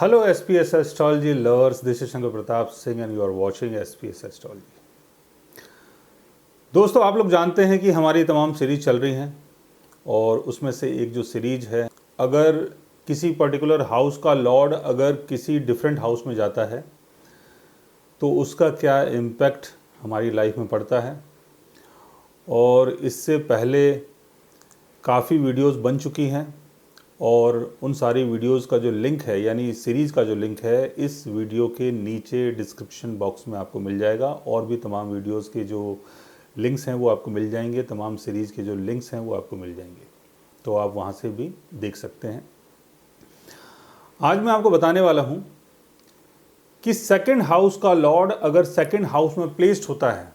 Hello SPS Astrology lovers, this is Shankar Pratap Singh and you are watching SPS Astrology। दोस्तों, आप लोग जानते हैं कि हमारी तमाम सीरीज चल रही हैं और उसमें से एक जो सीरीज है, अगर किसी पर्टिकुलर हाउस का लॉर्ड अगर किसी डिफरेंट हाउस में जाता है तो उसका क्या इम्पैक्ट हमारी लाइफ में पड़ता है। और इससे पहले काफ़ी वीडियोस बन चुकी हैं और उन सारी वीडियोस का जो लिंक है, यानी सीरीज़ का जो लिंक है, इस वीडियो के नीचे डिस्क्रिप्शन बॉक्स में आपको मिल जाएगा। और भी तमाम वीडियोस के जो लिंक्स हैं वो आपको मिल जाएंगे, तमाम सीरीज़ के जो लिंक्स हैं वो आपको मिल जाएंगे, तो आप वहाँ से भी देख सकते हैं। आज मैं आपको बताने वाला हूँ कि सेकंड हाउस का लॉर्ड अगर सेकंड हाउस में प्लेस्ड होता है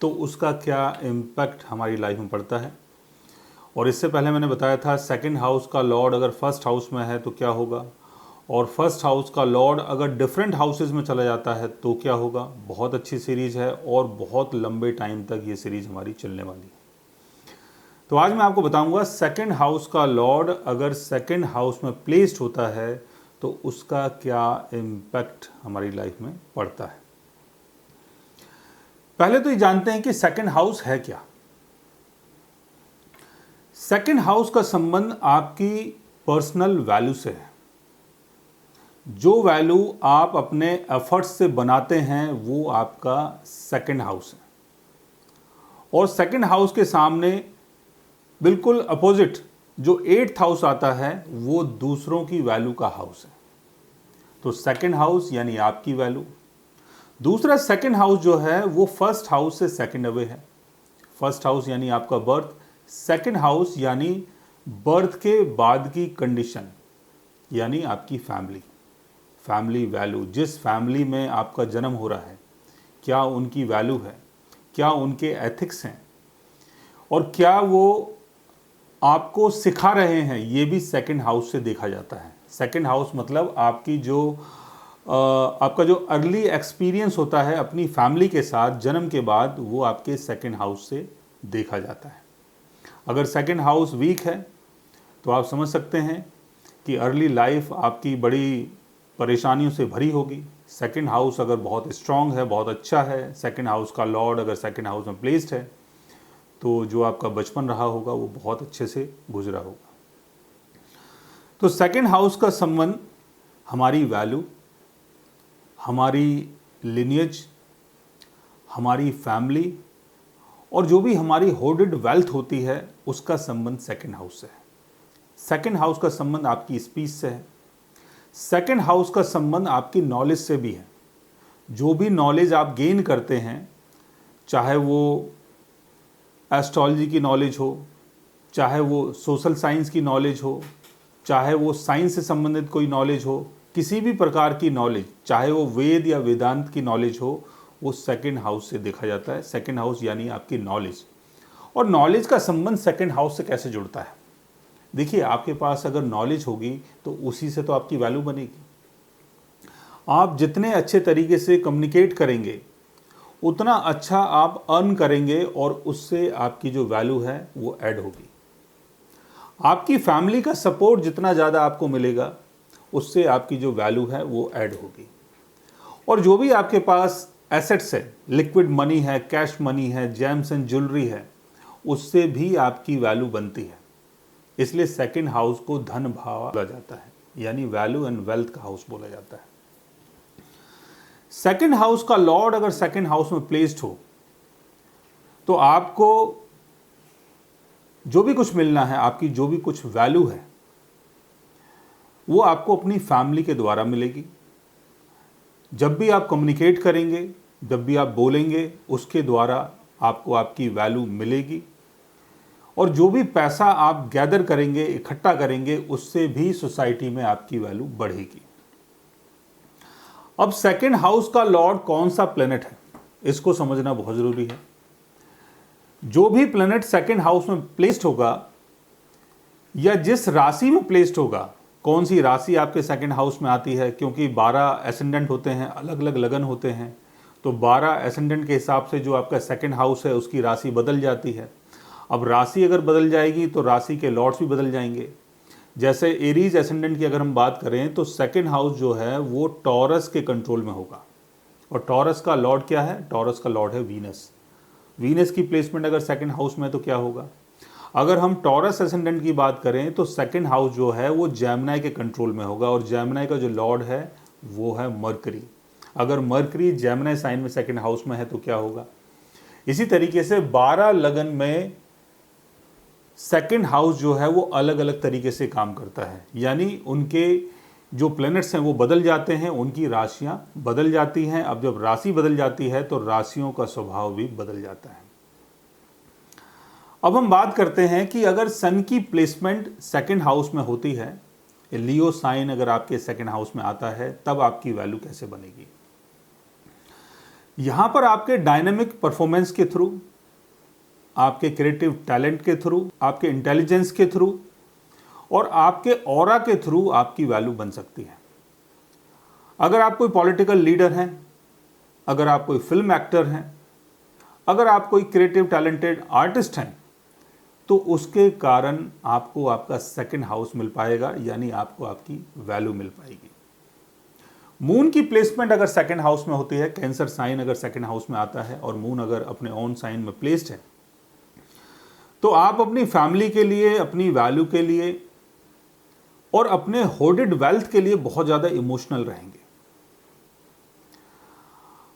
तो उसका क्या इम्पैक्ट हमारी लाइफ में पड़ता है। और इससे पहले मैंने बताया था सेकंड हाउस का लॉर्ड अगर फर्स्ट हाउस में है तो क्या होगा, और फर्स्ट हाउस का लॉर्ड अगर डिफरेंट हाउसेस में चला जाता है तो क्या होगा। बहुत अच्छी सीरीज़ है और बहुत लंबे टाइम तक ये सीरीज़ हमारी चलने वाली है। तो आज मैं आपको बताऊंगा सेकंड हाउस का लॉर्ड अगर सेकंड हाउस में प्लेस्ड होता है तो उसका क्या इम्पैक्ट हमारी लाइफ में पड़ता है। पहले तो ये जानते हैं कि सेकंड हाउस है क्या। सेकंड हाउस का संबंध आपकी पर्सनल वैल्यू से है। जो वैल्यू आप अपने एफर्ट्स से बनाते हैं वो आपका सेकंड हाउस है। और सेकंड हाउस के सामने बिल्कुल अपोजिट जो एट्थ हाउस आता है वो दूसरों की वैल्यू का हाउस है। तो सेकंड हाउस यानी आपकी वैल्यू। दूसरा सेकंड हाउस जो है वो फर्स्ट हाउस से सेकंड अवे है। फर्स्ट हाउस यानी आपका बर्थ, सेकंड हाउस यानी बर्थ के बाद की कंडीशन, यानी आपकी फैमिली वैल्यू। जिस फैमिली में आपका जन्म हो रहा है, क्या उनकी वैल्यू है, क्या उनके एथिक्स हैं और क्या वो आपको सिखा रहे हैं, ये भी सेकंड हाउस से देखा जाता है। सेकंड हाउस मतलब आपकी जो आपका जो अर्ली एक्सपीरियंस होता है अपनी फैमिली के साथ जन्म के बाद, वो आपके सेकंड हाउस से देखा जाता है। अगर सेकंड हाउस वीक है तो आप समझ सकते हैं कि अर्ली लाइफ आपकी बड़ी परेशानियों से भरी होगी। सेकंड हाउस अगर बहुत स्ट्रांग है, बहुत अच्छा है, सेकंड हाउस का लॉर्ड अगर सेकंड हाउस में प्लेस्ड है तो जो आपका बचपन रहा होगा वो बहुत अच्छे से गुजरा होगा। तो सेकंड हाउस का संबंध हमारी वैल्यू, हमारी लिनियज, हमारी फैमिली और जो भी हमारी होर्डेड वेल्थ होती है उसका संबंध सेकंड हाउस से है। सेकंड हाउस का संबंध आपकी स्पीच से है। सेकंड हाउस का संबंध आपकी नॉलेज से भी है। जो भी नॉलेज आप गेन करते हैं, चाहे वो एस्ट्रोलॉजी की नॉलेज हो, चाहे वो सोशल साइंस की नॉलेज हो, चाहे वो साइंस से संबंधित कोई नॉलेज हो, किसी भी प्रकार की नॉलेज, चाहे वो वेद या वेदांत की नॉलेज हो, वो सेकंड हाउस से देखा जाता है। सेकंड हाउस यानी आपकी नॉलेज। और नॉलेज का संबंध सेकंड हाउस से कैसे जुड़ता है। देखिए, आपके पास अगर नॉलेज होगी तो उसी से तो आपकी वैल्यू बनेगी। आप जितने अच्छे तरीके से कम्युनिकेट करेंगे उतना अच्छा आप अर्न करेंगे और उससे आपकी जो वैल्यू है वो ऐड होगी। आपकी फैमिली का सपोर्ट जितना ज़्यादा आपको मिलेगा उससे आपकी जो वैल्यू है वो ऐड होगी। और जो भी आपके पास एसेट्स है, लिक्विड मनी है, कैश मनी है, जेम्स एंड ज्वेलरी है, उससे भी आपकी वैल्यू बनती है। इसलिए सेकंड हाउस को धन भाव बोला जाता है, यानी वैल्यू एंड वेल्थ का हाउस बोला जाता है। सेकंड हाउस का लॉर्ड अगर सेकंड हाउस में प्लेस्ड हो तो आपको जो भी कुछ मिलना है, आपकी जो भी कुछ वैल्यू है, वो आपको अपनी फैमिली के द्वारा मिलेगी। जब भी आप कम्युनिकेट करेंगे, जब भी आप बोलेंगे, उसके द्वारा आपको आपकी वैल्यू मिलेगी। और जो भी पैसा आप गैदर करेंगे, इकट्ठा करेंगे, उससे भी सोसाइटी में आपकी वैल्यू बढ़ेगी। अब सेकंड हाउस का लॉर्ड कौन सा प्लेनेट है, इसको समझना बहुत जरूरी है। जो भी प्लेनेट सेकंड हाउस में प्लेस्ड होगा या जिस राशि में प्लेस्ड होगा, कौन सी राशि आपके सेकंड हाउस में आती है, क्योंकि 12 एसेंडेंट होते हैं, अलग अलग लगन होते हैं, तो 12 एसेंडेंट के हिसाब से जो आपका सेकंड हाउस है उसकी राशि बदल जाती है। अब राशि अगर बदल जाएगी तो राशि के लॉर्ड्स भी बदल जाएंगे। जैसे एरीज एसेंडेंट की अगर हम बात करें तो सेकंड हाउस जो है वो टॉरस के कंट्रोल में होगा, और टॉरस का लॉर्ड क्या है? टॉरस का लॉर्ड है वीनस। वीनस की प्लेसमेंट अगर सेकंड हाउस में तो क्या होगा? अगर हम टॉरस एसेंडेंट की बात करें तो सेकंड हाउस जो है वो जेमिनी के कंट्रोल में होगा, और जेमिनी का जो लॉर्ड है वो है मरकरी। अगर मरकरी जेमिनी साइन में सेकंड हाउस में है तो क्या होगा? इसी तरीके से 12 लगन में सेकंड हाउस जो है वो अलग अलग तरीके से काम करता है, यानी उनके जो प्लैनेट्स हैं वो बदल जाते हैं, उनकी राशियां बदल जाती हैं। अब जब राशि बदल जाती है तो राशियों का स्वभाव भी बदल जाता है। अब हम बात करते हैं कि अगर सन की प्लेसमेंट सेकंड हाउस में होती है, लियो साइन अगर आपके सेकंड हाउस में आता है, तब आपकी वैल्यू कैसे बनेगी? यहां पर आपके डायनेमिक परफॉर्मेंस के थ्रू, आपके क्रिएटिव टैलेंट के थ्रू, आपके इंटेलिजेंस के थ्रू और आपके ऑरा के थ्रू आपकी वैल्यू बन सकती है। अगर आप कोई पॉलिटिकल लीडर हैं, अगर आप कोई फिल्म एक्टर हैं, अगर आप कोई क्रिएटिव टैलेंटेड आर्टिस्ट हैं, तो उसके कारण आपको आपका सेकंड हाउस मिल पाएगा, यानी आपको आपकी वैल्यू मिल पाएगी। मून की प्लेसमेंट अगर सेकंड हाउस में होती है, कैंसर साइन अगर सेकंड हाउस में आता है और मून अगर अपने ओन साइन में प्लेस्ड है, तो आप अपनी फैमिली के लिए, अपनी वैल्यू के लिए और अपने होर्डेड वेल्थ के लिए बहुत ज्यादा इमोशनल रहेंगे।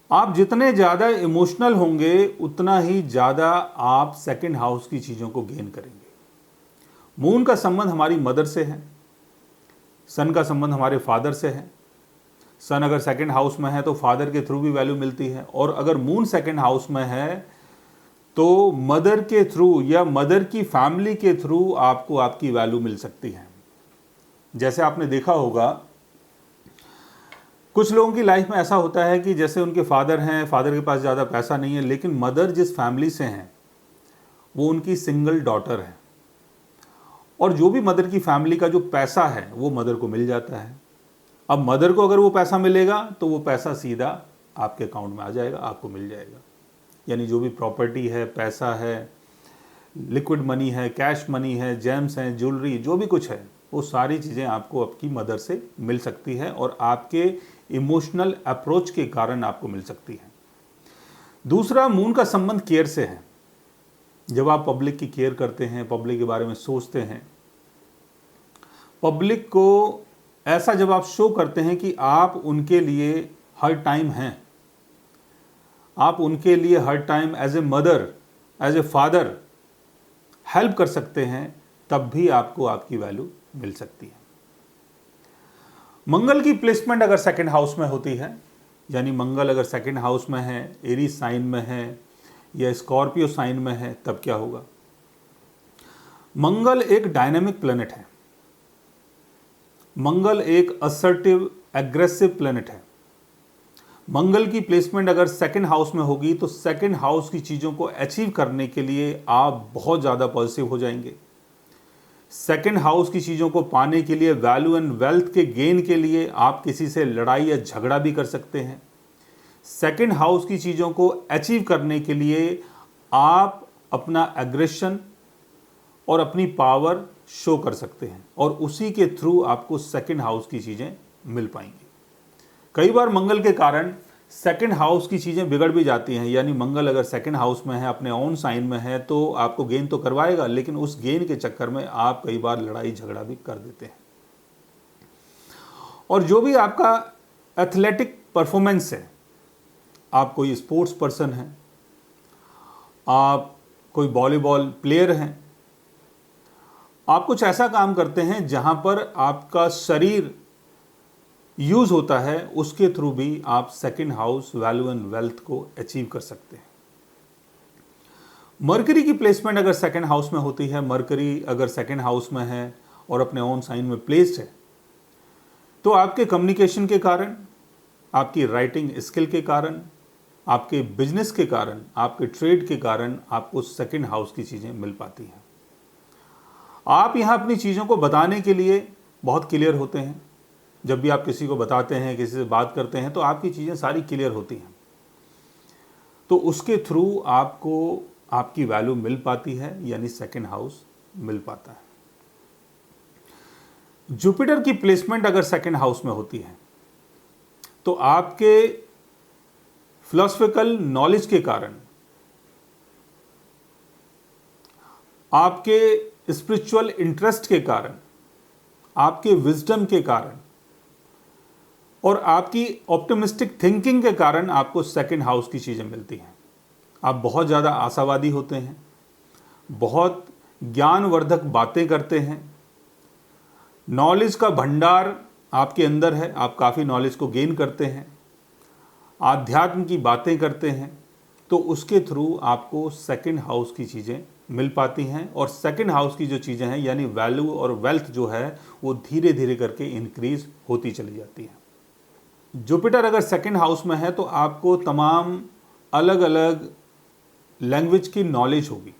आप जितने ज्यादा इमोशनल होंगे उतना ही ज्यादा आप सेकंड हाउस की चीजों को गेन करेंगे। मून का संबंध हमारी मदर से है, सन का संबंध हमारे फादर से है। सन अगर सेकंड हाउस में है तो फादर के थ्रू भी वैल्यू मिलती है, और अगर मून सेकंड हाउस में है तो मदर के थ्रू या मदर की फैमिली के थ्रू आपको आपकी वैल्यू मिल सकती है। जैसे आपने देखा होगा कुछ लोगों की लाइफ में ऐसा होता है कि जैसे उनके फादर हैं, फादर के पास ज़्यादा पैसा नहीं है, लेकिन मदर जिस फैमिली से हैं वो उनकी सिंगल डॉटर है, और जो भी मदर की फैमिली का जो पैसा है वो मदर को मिल जाता है। अब मदर को अगर वो पैसा मिलेगा तो वो पैसा सीधा आपके अकाउंट में आ जाएगा, आपको मिल जाएगा। यानी जो भी प्रॉपर्टी है, पैसा है, लिक्विड मनी है, कैश मनी है, जेम्स हैं, ज्वेलरी, जो भी कुछ है, वो सारी चीज़ें आपको आपकी मदर से मिल सकती है, और आपके इमोशनल अप्रोच के कारण आपको मिल सकती है। दूसरा, मून का संबंध केयर से है। जब आप पब्लिक की केयर करते हैं, पब्लिक के बारे में सोचते हैं, पब्लिक को ऐसा जब आप शो करते हैं कि आप उनके लिए हर टाइम हैं, आप उनके लिए हर time as a mother, as a father help कर सकते हैं, तब भी आपको आपकी वैल्यू मिल सकती है। मंगल की प्लेसमेंट अगर सेकंड हाउस में होती है, यानी मंगल अगर सेकंड हाउस में है, एरीज साइन में है या स्कॉर्पियो साइन में है, तब क्या होगा? मंगल एक डायनेमिक प्लेनेट है, मंगल एक असर्टिव एग्रेसिव प्लेनेट है। मंगल की प्लेसमेंट अगर सेकंड हाउस में होगी तो सेकंड हाउस की चीज़ों को अचीव करने के लिए आप बहुत ज़्यादा पॉजिटिव हो जाएंगे। सेकंड हाउस की चीज़ों को पाने के लिए, वैल्यू एंड वेल्थ के गेन के लिए आप किसी से लड़ाई या झगड़ा भी कर सकते हैं। सेकंड हाउस की चीज़ों को अचीव करने के लिए आप अपना एग्रेशन और अपनी पावर शो कर सकते हैं, और उसी के थ्रू आपको सेकंड हाउस की चीज़ें मिल पाएंगी। कई बार मंगल के कारण सेकंड हाउस की चीज़ें बिगड़ भी जाती हैं, यानी मंगल अगर सेकंड हाउस में है, अपने ओन साइन में है, तो आपको गेन तो करवाएगा, लेकिन उस गेन के चक्कर में आप कई बार लड़ाई झगड़ा भी कर देते हैं। और जो भी आपका एथलेटिक परफॉर्मेंस है, आप कोई स्पोर्ट्स पर्सन हैं, आप कोई वॉलीबॉल प्लेयर हैं, आप कुछ ऐसा काम करते हैं जहां पर आपका शरीर यूज होता है, उसके थ्रू भी आप second house value and wealth को अचीव कर सकते हैं। मरकरी की प्लेसमेंट अगर सेकंड हाउस में होती है, मरकरी अगर सेकंड हाउस में है और अपने ओन साइन में प्लेस्ड है, तो आपके कम्युनिकेशन के कारण, आपकी राइटिंग स्किल के कारण, आपके बिजनेस के कारण, आपके ट्रेड के कारण आपको सेकंड हाउस की चीज़ें मिल पाती हैं। आप यहाँ अपनी चीज़ों को बताने के लिए बहुत क्लियर होते हैं। जब भी आप किसी को बताते हैं, किसी से बात करते हैं, तो आपकी चीज़ें सारी क्लियर होती हैं, तो उसके थ्रू आपको आपकी वैल्यू मिल पाती है, यानी सेकंड हाउस मिल पाता है। जुपिटर की प्लेसमेंट अगर सेकंड हाउस में होती है तो आपके फिलोसफिकल नॉलेज के कारण, आपके स्पिरिचुअल इंटरेस्ट के कारण, आपके विजडम के कारण और आपकी ऑप्टिमिस्टिक थिंकिंग के कारण आपको सेकंड हाउस की चीज़ें मिलती हैं। आप बहुत ज़्यादा आशावादी होते हैं, बहुत ज्ञानवर्धक बातें करते हैं, नॉलेज का भंडार आपके अंदर है, आप काफ़ी नॉलेज को गेन करते हैं, आध्यात्म की बातें करते हैं, तो उसके थ्रू आपको सेकंड हाउस की चीज़ें मिल पाती हैं। और सेकंड हाउस की जो चीज़ें हैं यानी वैल्यू और वेल्थ जो है वो धीरे धीरे करके इंक्रीज होती चली जाती है। जुपिटर अगर सेकंड हाउस में है तो आपको तमाम अलग अलग लैंग्वेज की नॉलेज होगी।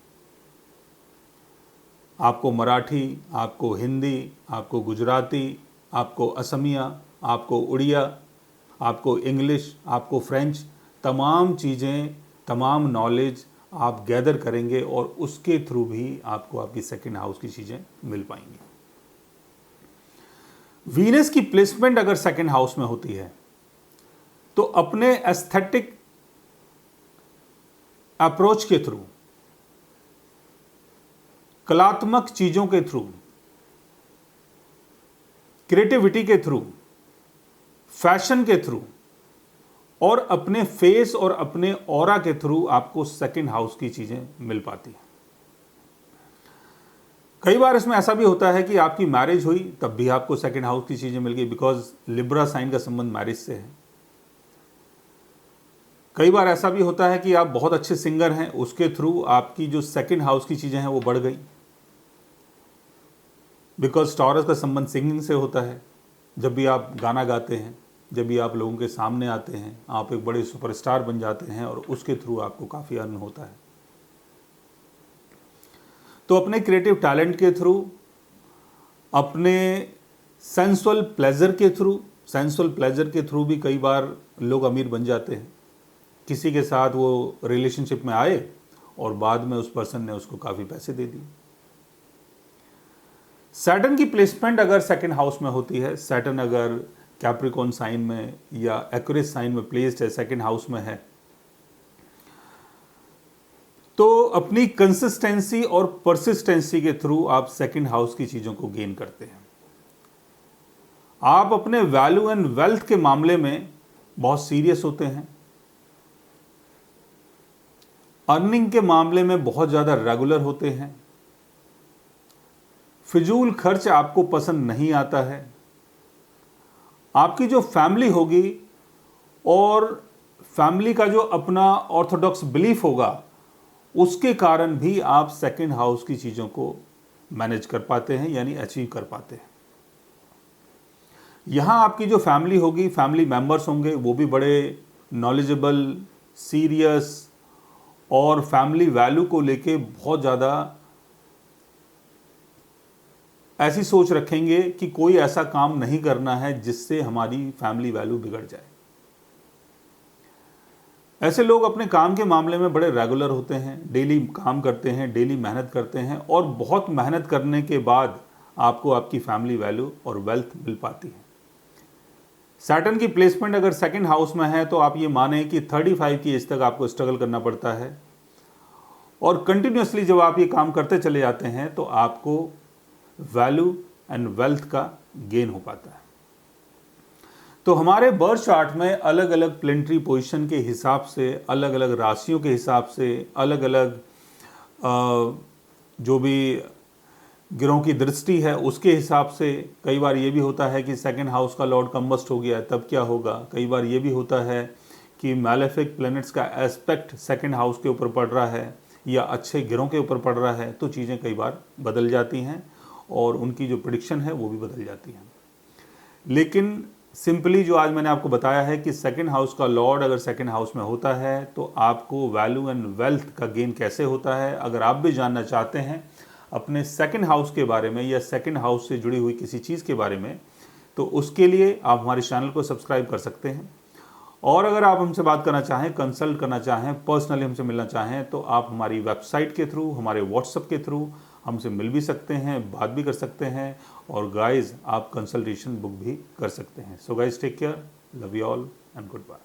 आपको मराठी, आपको हिंदी, आपको गुजराती, आपको असमिया, आपको उड़िया, आपको इंग्लिश, आपको फ्रेंच, तमाम चीज़ें, तमाम नॉलेज आप गैदर करेंगे और उसके थ्रू भी आपको आपकी सेकंड हाउस की चीज़ें मिल पाएंगी। वीनस की प्लेसमेंट अगर सेकंड हाउस में होती है तो अपने एस्थेटिक अप्रोच के थ्रू, कलात्मक चीज़ों के थ्रू, क्रिएटिविटी के थ्रू, फैशन के थ्रू और अपने फेस और अपने ऑरा के थ्रू आपको सेकंड हाउस की चीज़ें मिल पाती हैं। कई बार इसमें ऐसा भी होता है कि आपकी मैरिज हुई तब भी आपको सेकंड हाउस की चीज़ें मिल गई, बिकॉज लिब्रा साइन का संबंध मैरिज से है। कई बार ऐसा भी होता है कि आप बहुत अच्छे सिंगर हैं, उसके थ्रू आपकी जो सेकंड हाउस की चीज़ें हैं वो बढ़ गई, बिकॉज टॉरस का संबंध सिंगिंग से होता है। जब भी आप गाना गाते हैं, जब भी आप लोगों के सामने आते हैं, आप एक बड़े सुपरस्टार बन जाते हैं और उसके थ्रू आपको काफ़ी अर्न होता है। तो अपने क्रिएटिव टैलेंट के थ्रू, अपने सेंसुअल प्लेजर के थ्रू भी कई बार लोग अमीर बन जाते हैं। किसी के साथ वो रिलेशनशिप में आए और बाद में उस पर्सन ने उसको काफ़ी पैसे दे दिए। सैटर्न की प्लेसमेंट अगर सेकंड हाउस में होती है, सैटर्न अगर कैप्रिकॉर्न साइन में या एक्वेरियस साइन में प्लेस्ड है, सेकंड हाउस में है, तो अपनी कंसिस्टेंसी और परसिस्टेंसी के थ्रू आप सेकंड हाउस की चीज़ों को गेन करते हैं। आप अपने वैल्यू एंड वेल्थ के मामले में बहुत सीरियस होते हैं, अर्निंग के मामले में बहुत ज़्यादा रेगुलर होते हैं, फिजूल खर्च आपको पसंद नहीं आता है, आपकी जो फैमिली होगी और फैमिली का जो अपना ऑर्थोडॉक्स बिलीफ होगा उसके कारण भी आप सेकंड हाउस की चीज़ों को मैनेज कर पाते हैं, यानी अचीव कर पाते हैं। यहाँ आपकी जो फैमिली होगी, फैमिली मेंबर्स होंगे, वो भी बड़े नॉलेजेबल, सीरियस और फैमिली वैल्यू को लेके बहुत ज़्यादा ऐसी सोच रखेंगे कि कोई ऐसा काम नहीं करना है जिससे हमारी फैमिली वैल्यू बिगड़ जाए। ऐसे लोग अपने काम के मामले में बड़े रेगुलर होते हैं, डेली काम करते हैं, डेली मेहनत करते हैं और बहुत मेहनत करने के बाद आपको आपकी फैमिली वैल्यू और वेल्थ मिल पाती है। सैटर्न की प्लेसमेंट अगर सेकंड हाउस में है तो आप ये माने कि 35 की एज तक आपको स्ट्रगल करना पड़ता है और कंटिन्यूसली जब आप ये काम करते चले जाते हैं तो आपको वैल्यू एंड वेल्थ का गेन हो पाता है। तो हमारे बर्थ चार्ट में अलग अलग प्लेनेटरी पोजीशन के हिसाब से, अलग अलग राशियों के हिसाब से, अलग अलग जो भी ग्रहों की दृष्टि है उसके हिसाब से कई बार ये भी होता है कि सेकंड हाउस का लॉर्ड कंबस्ट हो गया है तब क्या होगा। कई बार ये भी होता है कि मैलेफिक प्लैनेट्स का एस्पेक्ट सेकंड हाउस के ऊपर पड़ रहा है या अच्छे ग्रहों के ऊपर पड़ रहा है, तो चीज़ें कई बार बदल जाती हैं और उनकी जो प्रेडिक्शन है वो भी बदल जाती है। लेकिन सिंपली जो आज मैंने आपको बताया है कि सेकंड हाउस का लॉर्ड अगर सेकंड हाउस में होता है तो आपको वैल्यू एंड वेल्थ का गेन कैसे होता है, अगर आप भी जानना चाहते हैं अपने सेकंड हाउस के बारे में या सेकंड हाउस से जुड़ी हुई किसी चीज़ के बारे में, तो उसके लिए आप हमारे चैनल को सब्सक्राइब कर सकते हैं। और अगर आप हमसे बात करना चाहें, कंसल्ट करना चाहें, पर्सनली हमसे मिलना चाहें, तो आप हमारी वेबसाइट के थ्रू, हमारे व्हाट्सएप के थ्रू, हमसे मिल भी सकते हैं, बात भी कर सकते हैं, और गाइज आप कंसल्टेशन बुक भी कर सकते हैं। So guys take care, love you all and good bye.